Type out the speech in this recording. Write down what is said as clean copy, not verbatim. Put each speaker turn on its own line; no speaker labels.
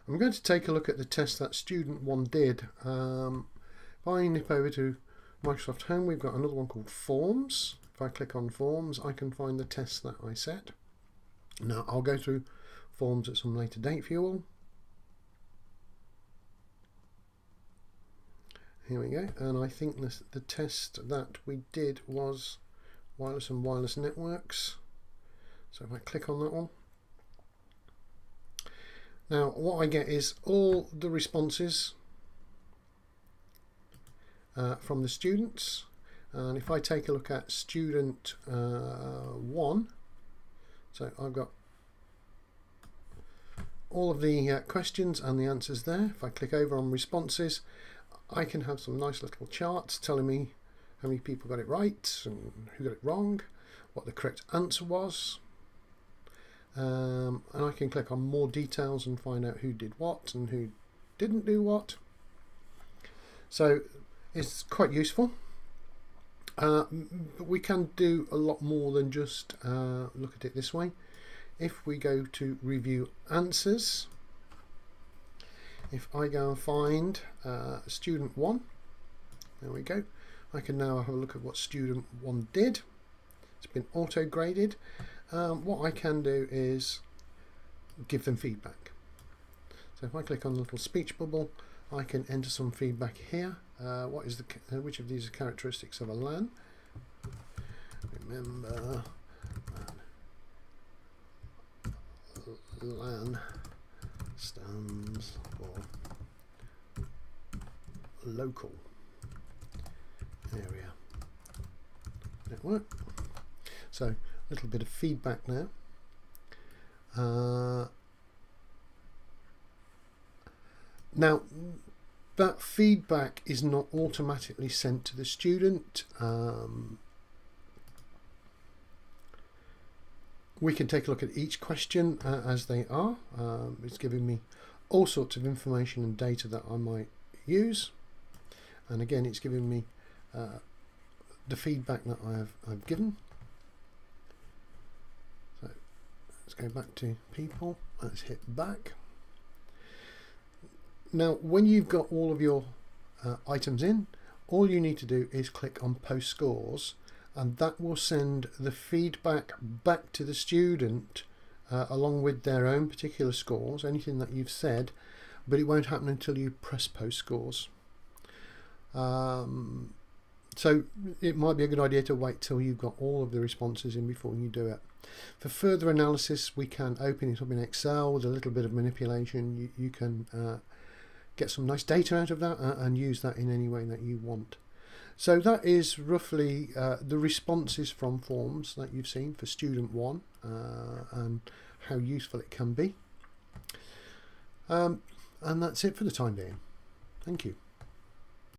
I'm going to take a look at the test that student 1 did. If I nip over to Microsoft Home, we've got another one called Forms. If I click on Forms, I can find the test that I set. Now I'll go through Forms at some later date for you all. Here we go, and I think the test that we did was wireless and wireless networks. So if I click on that one, now what I get is all the responses from the students, and if I take a look at student 1, so I've got all of the questions and the answers there. If I click over on responses, I can have some nice little charts telling me how many people got it right and who got it wrong, what the correct answer was, and I can click on more details and find out who did what and who didn't do what. So it's quite useful, but we can do a lot more than just look at it this way. If we go to review answers, if I go and find student 1, there we go, I can now have a look at what student 1 did. It's been auto graded. What I can do is give them feedback. So if I click on the little speech bubble, I can enter some feedback here. What is which of these are characteristics of a LAN? Remember, LAN stands for local area network. So a little bit of feedback now. Now that feedback is not automatically sent to the student. We can take a look at each question as they are. It's giving me all sorts of information and data that I might use, and again it's giving me the feedback that I've given. So let's go back to people, let's hit back. Now when you've got all of your items in, all you need to do is click on post scores, and that will send the feedback back to the student along with their own particular scores, anything that you've said, but it won't happen until you press post scores. So it might be a good idea to wait till you've got all of the responses in before you do it. For further analysis, we can open it up in Excel with a little bit of manipulation. You can get some nice data out of that and use that in any way that you want. So that is roughly the responses from Forms that you've seen for student 1 and how useful it can be. And that's it for the time being. Thank you.